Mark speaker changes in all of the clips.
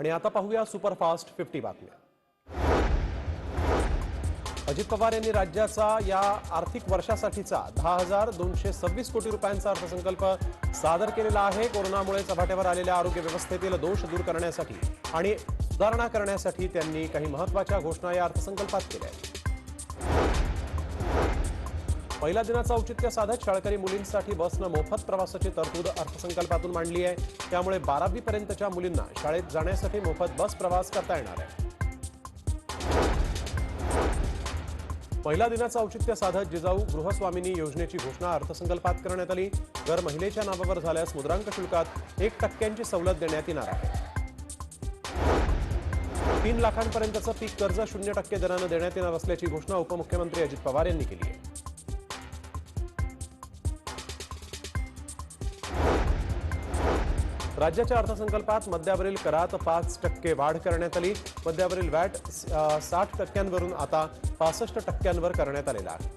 Speaker 1: आणि आता पाहूया सुपरफास्ट 50 बातम्या। अजित पवार यांनी राज्याचा या आर्थिक वर्षासाठीचा 10,226 कोटी रुपयांचा अर्थसंकल्प सादर केलेला आहे। कोरोनामुळे चव्हाट्यावर आलेल्या आरोग्य व्यवस्थेतील दोष दूर करण्यासाठी आणि सुधारणा करण्यासाठी त्यांनी काही महत्त्वाच्या घोषणा या अर्थसंकल्पात केल्या आहेत। पहिल्या दिनाचं औचित्य साधत शाळकरी मुलींसाठी बसनं मोफत प्रवासाची तरतूद अर्थसंकल्पातून मांडली आहे। त्यामुळे 12वी पर्यंतच्या मुलींना शाळेत जाण्यासाठी मोफत बस प्रवास करता येणार आहे। पहिल्या दिनाचं औचित्य साधत जिजाऊ गृहस्वामिनी योजनेची घोषणा अर्थसंकल्पात करण्यात आली। घर महिलेच्या नावावर झाल्यास मुद्रांक शुल्कात 1% सवलत देण्यात येणार आहे। 3 लाखांपर्यंतचं पीक कर्ज 0% दरानं देण्यात येणार असल्याची घोषणा उपमुख्यमंत्री अजित पवार यांनी केली आहे। राज्याच्या अर्थसंकल्पात मद्यावरील करात 5% वाढ करण्यात आली। मद्यावरील वॅट 60%वरून आता 65%वर करण्यात आलेला आहे।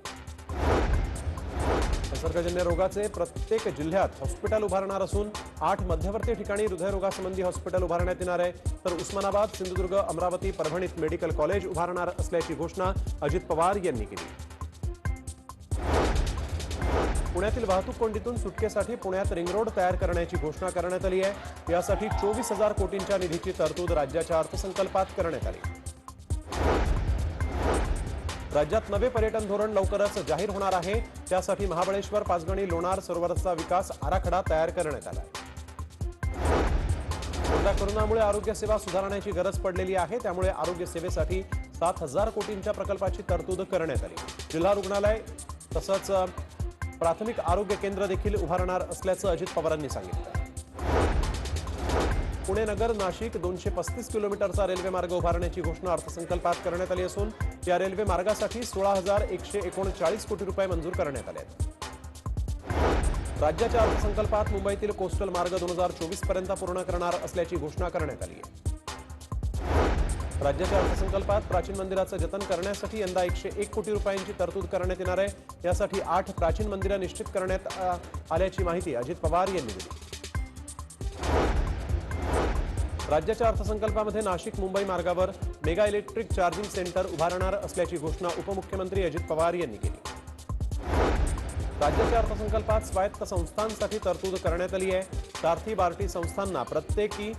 Speaker 1: संसर्गजन्य रोगाचे प्रत्येक जिल्ह्यात हॉस्पिटल उभारणार असून 8 मध्यवर्ती ठिकाणी हृदयरोगासंबंधी हॉस्पिटल उभारण्यात येणार आहे। तर उस्मानाबाद, सिंधुदुर्ग, अमरावती, परभणीत मेडिकल कॉलेज उभारणार असल्याची घोषणा अजित पवार यांनी केली। पुण्यातील वाहतूक कोंडीतून सुटकेसाठी पुण्यात रिंग रोड तयार करण्याची घोषणा करण्यात आली आहे। यासाठी 24,000 कोटींच्या निधीची तरतूद राज्याच्या अर्थसंकल्पात करण्यात आली। राज्यात नवे पर्यटन धोरण लवकरच जाहीर होणार आहे। त्यासाठी महाबळेश्वर, पाचगणी, लोणार सरोवराचा विकास आराखडा तयार करण्यात आला आहे। सध्या कोरोनामुळे आरोग्य सेवा सुधारण्याची गरज पडलेली आहे। त्यामुळे आरोग्य सेवेसाठी 7,000 कोटींच्या प्रकल्पाची तरतूद करण्यात आली। जिल्हा रुग्णालय तसंच प्राथमिक आरोग्य केंद्र देखील उभारणार असल्याचं अजित पवारांनी सांगितलं। पुणे नगर नाशिक 235 किलोमीटरचा रेल्वे मार्ग उभारण्याची घोषणा अर्थसंकल्पात करण्यात आली असून या रेल्वे मार्गासाठी 16,139 कोटी रुपये मंजूर करण्यात आले आहेत। राज्याच्या अर्थसंकल्पात मुंबईतील कोस्टल मार्ग 2024 पर्यंत पूर्ण करणार असल्याची घोषणा करण्यात आली आहे। राज्याच्या अर्थसंकल्पात प्राचीन मंदिराचं जतन करण्यासाठी यंदा 101 कोटी रुपयांची तरतूद करण्यात येणार आहे। यासाठी 8 प्राचीन मंदिरं निश्चित करण्यात आल्याची माहिती अजित पवार यांनी दिली। राज्याच्या अर्थसंकल्पामध्ये नाशिक मुंबई मार्गावर मेगा इलेक्ट्रिक चार्जिंग सेंटर उभारणार असल्याची घोषणा उपमुख्यमंत्री अजित पवार यांनी केली। राज्याच्या अर्थसंकल्पात स्वायत्त संस्थांसाठी तरतूद करण्यात आली आहे। सारथी बार्टी संस्थांना प्रत्येकी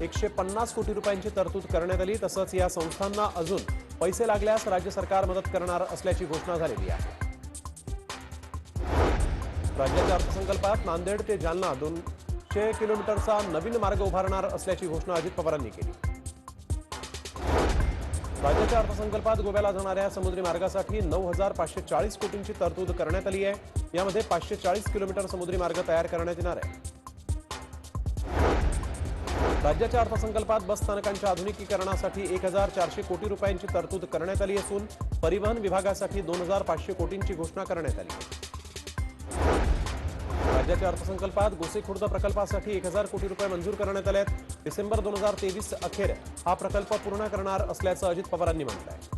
Speaker 1: 150 कोटी रुपयांची तरतूद करण्यात आली। तसंच या संस्थांना अजून पैसे लागल्यास राज्य सरकार मदत करणार असल्याची घोषणा झालेली आहे। राज्याच्या अर्थसंकल्पात नांदेड ते जालना 200 किलोमीटरचा नवीन मार्ग उभारणार असल्याची घोषणा अजित पवारांनी केली। राज्याच्या अर्थसंकल्पात गोव्याला जाणाऱ्या समुद्री मार्गासाठी 9,540 कोटींची तरतूद करण्यात आली आहे। यामध्ये 540 किलोमीटर समुद्री मार्ग तयार करण्यात येणार आहे। राज्याच्या अर्थसंकल्पात बस स्थानकांच्या आधुनिकीकरणासाठी 1,400 कोटी रुपयांची तरतूद करण्यात आली असून परिवहन विभागासाठी 2,500 कोटींची घोषणा करण्यात आली आहे। राज्याच्या अर्थसंकल्पात गोसेखुर्द प्रकल्पासाठी 1,000 कोटी रुपये मंजूर करण्यात आले आहेत। डिसेंबर 2023 अखेर हा प्रकल्प पूर्ण करणार असल्याचं अजित पवारांनी म्हटलं आहे।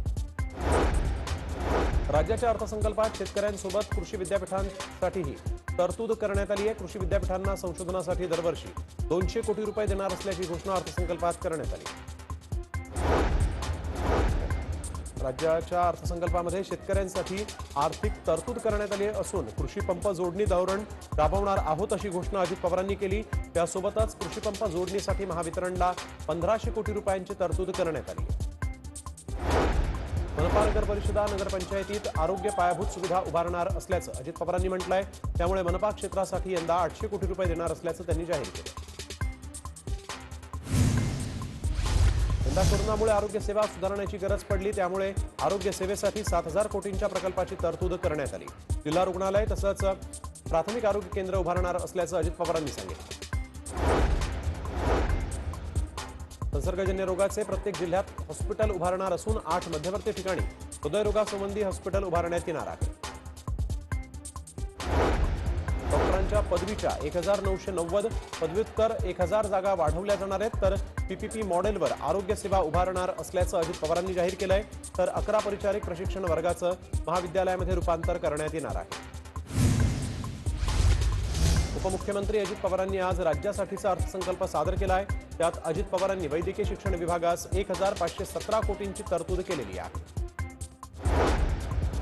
Speaker 1: राज्याच्या अर्थसंकल्पात शेतकऱ्यांसोबत कृषी विद्यापीठांसाठीही तरतूद करण्यात आली आहे। कृषी विद्यापीठांना संशोधनासाठी दरवर्षी 200 कोटी रुपये देणार असल्याची घोषणा अर्थसंकल्पात करण्यात आली। राज्याच्या अर्थसंकल्पामध्ये शेतकऱ्यांसाठी आर्थिक तरतूद करण्यात आली असून कृषी पंप जोडणी धोरण राबवणार आहोत अशी घोषणा अजित पवारांनी केली। त्यासोबतच कृषी पंप जोडणीसाठी महावितरणला 1,500 कोटी रुपयांची तरतूद करण्यात आली। मनपा नगर परिषदा नगरपंचायतीत आरोग्य पायाभूत सुविधा उभारणार असल्याचं अजित पवारांनी म्हटलंय। त्यामुळे मनपा क्षेत्रासाठी यंदा 800 कोटी रुपये देणार असल्याचं त्यांनी जाहीर केलं। यंदा कोरोनामुळे आरोग्य सेवा सुधारण्याची गरज पडली। त्यामुळे आरोग्य सेवेसाठी 7,000 कोटींच्या प्रकल्पाची तरतूद करण्यात आली। जिल्हा रुग्णालय तसंच प्राथमिक आरोग्य केंद्र उभारणार असल्याचं अजित पवारांनी सांगितलं। संसर्गजन्य रोगाचे प्रत्येक जिल्ह्यात हॉस्पिटल उभारणार असून 8 मध्यवर्ती ठिकाणी हृदयरोगासंबंधी हॉस्पिटल उभारण्यात येणार आहे। डॉक्टरांच्या पदवीच्या 1,990 पदव्युत्तर 1,000 जागा वाढवल्या जाणार आहेत। तर पीपीपी मॉडेलवर आरोग्य सेवा उभारणार असल्याचं अजित पवारांनी जाहीर केलंय। तर 11 परिचारिक प्रशिक्षण वर्गाचं महाविद्यालयामध्ये रूपांतर करण्यात येणार आहे। उपमुख्यमंत्री अजित पवारांनी आज राज्यासाठीचा अर्थसंकल्प सादर केला आहे। त्यात अजित पवारांनी वैद्यकीय शिक्षण विभागास 1517 कोटींची तरतूद केलेली आहे।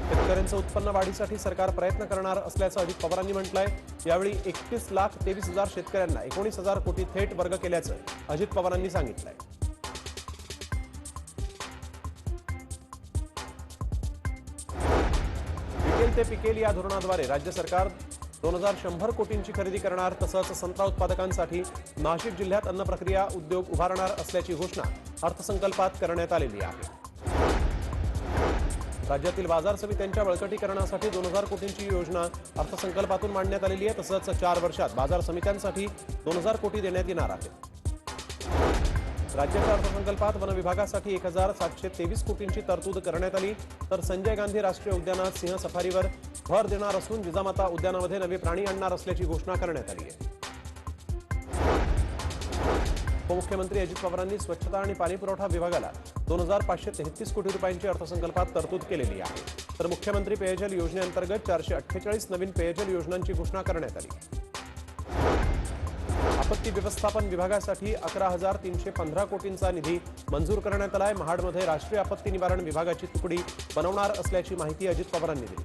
Speaker 1: शेतकऱ्यांचं उत्पन्न वाढीसाठी सरकार प्रयत्न करणार असल्याचं अजित पवारांनी म्हटलंय। यावेळी 31,23,000 शेतकऱ्यांना 19,000 कोटी थेट वर्ग केल्याचं अजित पवारांनी सांगितलंय। पिकेल ते पिकेल या धोरणाद्वारे राज्य सरकार 2100 कोटींची खरेदी करणार। तसंच संत्रा उत्पादकांसाठी नाशिक जिल्ह्यात अन्न प्रक्रिया उद्योग उभारणार असल्याची घोषणा अर्थसंकल्पात करण्यात आलेली आहे। राज्यातील बाजार समित्यांच्या बळकटीकरणासाठी 2000 कोटींची योजना अर्थसंकल्पातून मांडण्यात आलेली आहे। तसंच 4 वर्षात बाजार समित्यांसाठी 2000 कोटी देण्यात येणार आहे। राज्याच्या अर्थसंकल्पात वन विभागासाठी 1723 कोटींची तरतूद करण्यात आली। तर संजय गांधी राष्ट्रीय उद्यानात सिंह सफारीवर भर देणार असून जिजामाता उद्यानामध्ये नवे प्राणी आणणार असल्याची घोषणा करण्यात आली आहे। उपमुख्यमंत्री अजित पवारांनी स्वच्छता आणि पाणीपुरवठा विभागाला 2533 कोटी रुपयांची अर्थसंकल्पात तरतूद केलेली आहे। तर मुख्यमंत्री पेयजल योजनेअंतर्गत 448 नवीन पेयजल योजनांची घोषणा करण्यात आली। आपत्ती व्यवस्थापन विभागासाठी 11,315 कोटींचा निधी मंजूर करण्यात आलाय। महाडमध्ये राष्ट्रीय आपत्ती निवारण विभागाची तुकडी बनवणार असल्याची माहिती अजित पवारांनी दिली।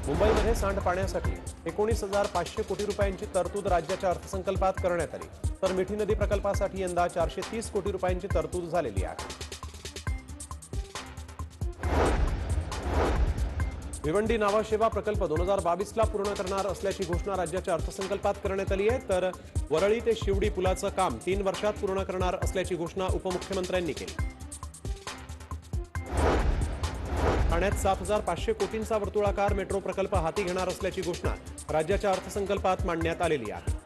Speaker 1: मुंबईमध्ये सांडपाण्यासाठी 19,500 कोटी रुपयांची तरतूद राज्याच्या अर्थसंकल्पात करण्यात आली। तर मिठी नदी प्रकल्पासाठी यंदा 430 कोटी रुपयांची तरतूद झालेली आहे। भिवंडी नावाशेवा प्रकल्प 2022ला पूर्ण करणार असल्याची घोषणा राज्याच्या अर्थसंकल्पात करण्यात आली आहे। तर वरळी ते शिवडी पुलाचं काम 3 वर्षात पूर्ण करणार असल्याची घोषणा उपमुख्यमंत्र्यांनी केली। ठाण्यात 7,500 कोटींचा वर्तुळाकार मेट्रो प्रकल्प हाती घेणार असल्याची घोषणा राज्याच्या अर्थसंकल्पात मांडण्यात आलेली आहे।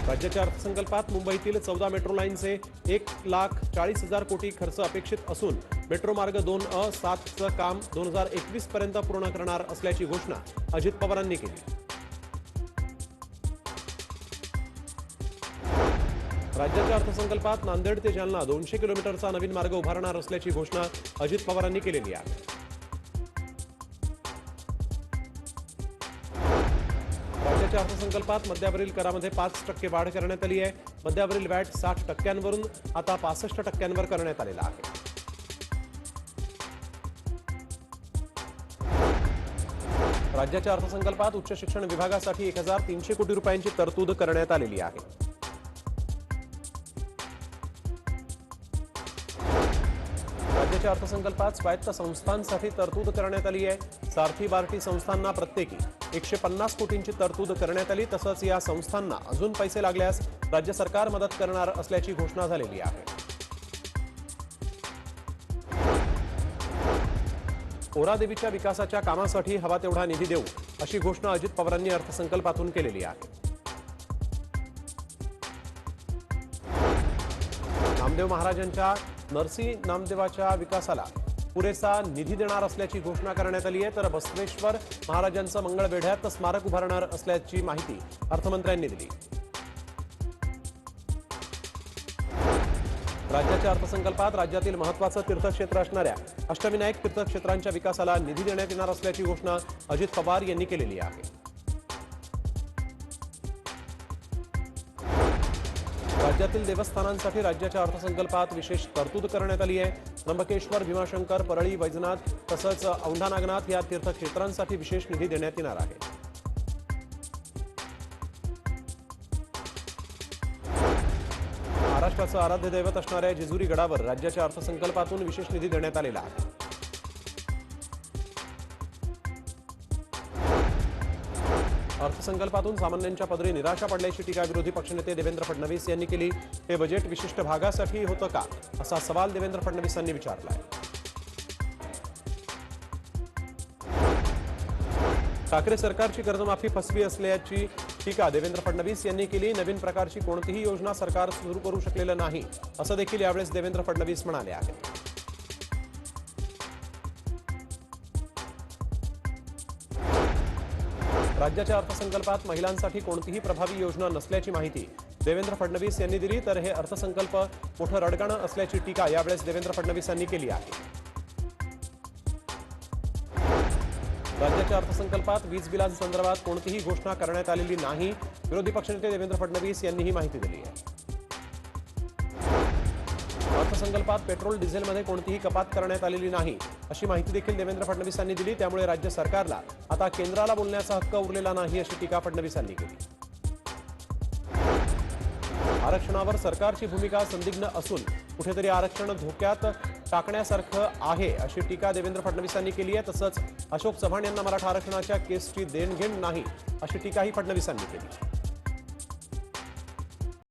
Speaker 1: राज्याच्या अर्थसंकल्पात मुंबईतील 14 मेट्रो लाईनचे 1,40,000 कोटी खर्च अपेक्षित असून मेट्रो मार्ग 2A7चं काम 2021 पर्यंत पूर्ण करणार असल्याची घोषणा अजित पवारांनी केली। राज्याच्या अर्थसंकल्पात नांदेड ते जालना 200 किलोमीटरचा नवीन मार्ग उभारणार असल्याची घोषणा अजित पवारांनी केलेली आहे। राज्याच्या अर्थसंकल्पात मद्यावरील करामध्ये 5% वाढ करण्यात आली आहे। मद्यावरील वॅट 60%वरून आता 65%वर करण्यात आलेला आहे। राज्याच्या अर्थसंकल्पात उच्च शिक्षण विभागासाठी 1,300 कोटी रुपयांची तरतूद करण्यात आलेली आहे। राज्याच्या अर्थसंकल्पात स्वायत्त संस्थांसाठी तरतूद करण्यात आली आहे। सारथी बार्टी संस्थांना प्रत्येकी 150 कोटींची तरतूद करण्यात आली। तसंच या संस्थांना अजून पैसे लागल्यास राज्य सरकार मदत करणार असल्याची घोषणा झालेली आहे। ओरादेवीच्या विकासाच्या कामासाठी हवा तेवढा निधी देऊ अशी घोषणा अजित पवारांनी अर्थसंकल्पातून केलेली आहे। नामदेव महाराजांच्या नरसी नामदेवाच्या विकासाला पुरेसा निधी देणार असल्याची घोषणा करण्यात आली आहे। तर बसवेश्वर महाराजांचं मंगळवेढ्यात स्मारक उभारणार असल्याची माहिती अर्थमंत्र्यांनी दिली। राज्याच्या अर्थसंकल्पात राज्यातील महत्त्वाचं तीर्थक्षेत्र असणाऱ्या अष्टविनायक तीर्थक्षेत्रांच्या विकासाला निधी देण्यात येणार असल्याची घोषणा अजित पवार यांनी केलेली आहे। राज्यातील देवस्थानांसाठी राज्याच्या अर्थसंकल्पात विशेष तरतूद करण्यात आली आहे। त्र्यंबकेश्वर, भीमाशंकर, परळी, वैजनाथ तसंच औंढा नागनाथ या तीर्थक्षेत्रांसाठी विशेष निधी देण्यात येणार आहे। महाराष्ट्राचं आराध्य दैवत असणाऱ्या जेजुरी गडावर राज्याच्या अर्थसंकल्पातून विशेष निधी देण्यात आलेला आहे। अर्थसंकल्पातून सामान्यांच्या पदरी निराशा पडल्याची टीका विरोधी पक्षनेते देवेंद्र फडणवीस यांनी केली। हे बजेट विशिष्ट भागासाठी होतं का असा सवाल देवेंद्र फडणवीसांनी विचारला आहे। ठाकरे सरकारची कर्जमाफी फसवी असल्याची टीका देवेंद्र फडणवीस यांनी केली। नवीन प्रकारची कोणतीही योजना सरकार सुरू करू शकलेलं नाही असं देखील यावेळेस देवेंद्र फडणवीस म्हणाले आहेत। राज्याच्या अर्थसंकल्पात महिलांसाठी कोणतीही प्रभावी योजना नसल्याची माहिती देवेंद्र फडणवीस यांनी दिली। तर हे अर्थसंकल्प मोठं रडगाणं असल्याची टीका यावेळेस देवेंद्र फडणवीसांनी केली आहे। राज्याच्या अर्थसंकल्पात वीज बिलांसंदर्भात कोणतीही घोषणा करण्यात आलेली नाही. विरोधी पक्षनेते देवेंद्र फडणवीस यांनी ही माहिती दिली आहे. अर्थसंकल्पात पेट्रोल डिझेलमध्ये कोणतीही कपात करण्यात आलेली नाही अशी माहिती देखील देवेंद्र फडणवीसांनी दिली. त्यामुळे राज्य सरकारला आता केंद्राला बोलण्याचा हक्क उरलेला नाही अशी टीका फडणवीसांनी केली. आरक्षणावर सरकारची भूमिका संदिग्ध असून कुठेतरी आरक्षण धोक्यात टाकण्यासारखं आहे अशी टीका देवेंद्र फडणवीसांनी केली आहे. तसंच अशोक चव्हाण यांना मराठा आरक्षणाच्या केसची देणघेण नाही अशी टीकाही फडणवीसांनी केली.